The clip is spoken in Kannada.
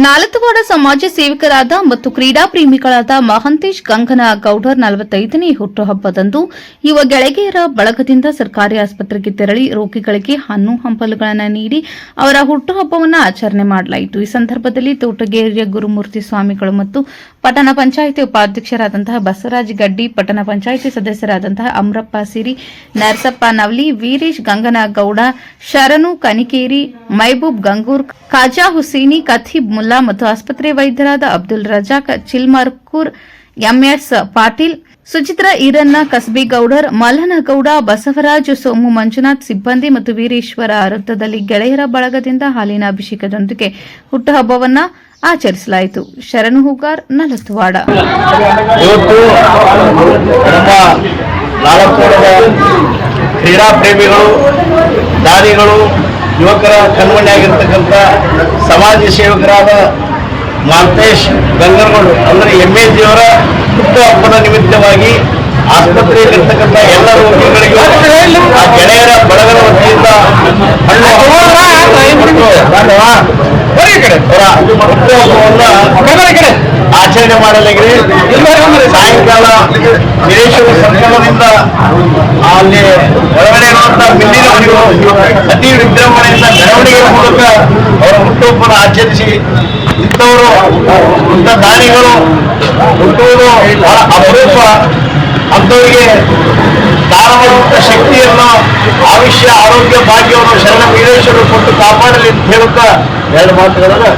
ನಾಲತವಾಡ ಸಮಾಜ ಸೇವಕರಾದ ಮತ್ತು ಕ್ರೀಡಾ ಪ್ರೇಮಿಗಳಾದ ಮಹಂತೇಶ್ ಗಂಗನಗೌಡರ್ 45ನೇ ಹುಟ್ಟುಹಬ್ಬದಂದು ಯುವ ಗೆಳಗೆಯರ ಬಳಗದಿಂದ ಸರ್ಕಾರಿ ಆಸ್ಪತ್ರೆಗೆ ತೆರಳಿ ರೋಗಿಗಳಿಗೆ ಹಣ್ಣು ಹಂಪಲುಗಳನ್ನು ನೀಡಿ ಅವರ ಹುಟ್ಟುಹಬ್ಬವನ್ನು ಆಚರಣೆ ಮಾಡಲಾಯಿತು. ಈ ಸಂದರ್ಭದಲ್ಲಿ ತೋಟಗೇರಿಯ ಗುರುಮೂರ್ತಿ ಸ್ವಾಮಿಗಳು ಮತ್ತು ಪಟ್ಟಣ ಪಂಚಾಯಿತಿ ಉಪಾಧ್ಯಕ್ಷರಾದಂತಹ ಬಸವರಾಜ ಗಡ್ಡಿ, ಪಟ್ಟಣ ಪಂಚಾಯಿತಿ ಸದಸ್ಯರಾದಂತಹ ಅಮರಪ್ಪ ಸಿರಿ, ನರಸಪ್ಪ ನವಲಿ, ವೀರೇಶ್ ಗಂಗನಗೌಡ, ಶರಣು ಕನಿಕೇರಿ, ಮೈಬೂಬ್ ಗಂಗೂರ್, ಖಾಜಾ ಹುಸೇನಿ, ಕಥೀಬ್ ಮುಲ್ಲಾ ಮತ್ತು ಆಸ್ಪತ್ರೆ ವೈದ್ಯರಾದ ಅಬ್ದುಲ್ ರಜಾಕ್, ಚಿಲ್ಮರ್ಕೂರ್, ಎಂಎಸ್ ಪಾಟೀಲ್, ಸುಚಿತ್ರಾ ಈರಣ್ಣ, ಕಸಬಿಗೌಡರ್, ಮಲ್ಲನಗೌಡ, ಬಸವರಾಜ್, ಸೋಮು ಮಂಜುನಾಥ್ ಸಿಬ್ಬಂದಿ ಮತ್ತು ವೀರೇಶ್ವರ ವೃತ್ತದಲ್ಲಿ ಗೆಳೆಯರ ಬಳಗದಿಂದ ಹಾಲಿನ ಅಭಿಷೇಕದೊಂದಿಗೆ ಹುಟ್ಟುಹಬ್ಬವನ್ನು ಆಚರಿಸಲಾಯಿತು. ಶರಣು ಹೂಗಾರ್, ನಾಲತವಾಡ. ಕ್ರೀಡಾ ಪ್ರೇಮಿಗಳು, ದಾನಿಗಳು, ಯುವಕರ ಕಣ್ಮಣಿಯಾಗಿರ್ತಕ್ಕಂಥ ಸಮಾಜ ಸೇವಕರಾದ ಮಹಂತೇಶ್ ಗಂಗನಗೌಡ ಅಂದರೆ ಎಂಎಜಿಯವರ ಹುಟ್ಟುಹಬ್ಬದ ನಿಮಿತ್ತವಾಗಿ ಆಸ್ಪತ್ರೆಯಲ್ಲಿರ್ತಕ್ಕಂಥ ಎಲ್ಲ ರೋಗಿಗಳಿಗೂ ಆ ಗೆಳೆಯರ ಬಳಗದ ವತಿಯಿಂದ ಹುಟ್ಟುಹಬ್ಬವನ್ನು ಆಚರಣೆ ಮಾಡಲಾಗಿದೆ. ಸಾಯಂಕಾಲ ವೀರೇಶ್ವರ ಸರ್ಕಲ್ನಿಂದ ಅಲ್ಲಿ ಒಳಗಡೆ ಇರುವಂತಹ ಮಿಲ್ಲಿನವರೆಗೂ ಅತಿ ವಿಜೃಂಭಣೆಯಿಂದ ಮೆರವಣಿಗೆ ಮೂಲಕ ಅವರ ಹುಟ್ಟುಹಬ್ಬವನ್ನು ಆಚರಿಸಿ ಇಂಥವರು ಇಂಥ ದಾನಿಗಳು ಹುಟ್ಟುವುದು ಬಹಳ ಅಪರೂಪ. ಅಂಥವರಿಗೆ ದಾನ ಮಾಡುವಂಥ ಶಕ್ತಿಯನ್ನು, ಆಯುಷ್ಯ, ಆರೋಗ್ಯ, ಭಾಗ್ಯವನ್ನು ಶರಣ ವೀರೇಶ್ವರರು ಕೊಟ್ಟು ಕಾಪಾಡಲಿ ಅಂತ ಹೇಳುತ್ತಾ ಎರಡು ಮಾತುಗಳನ್ನು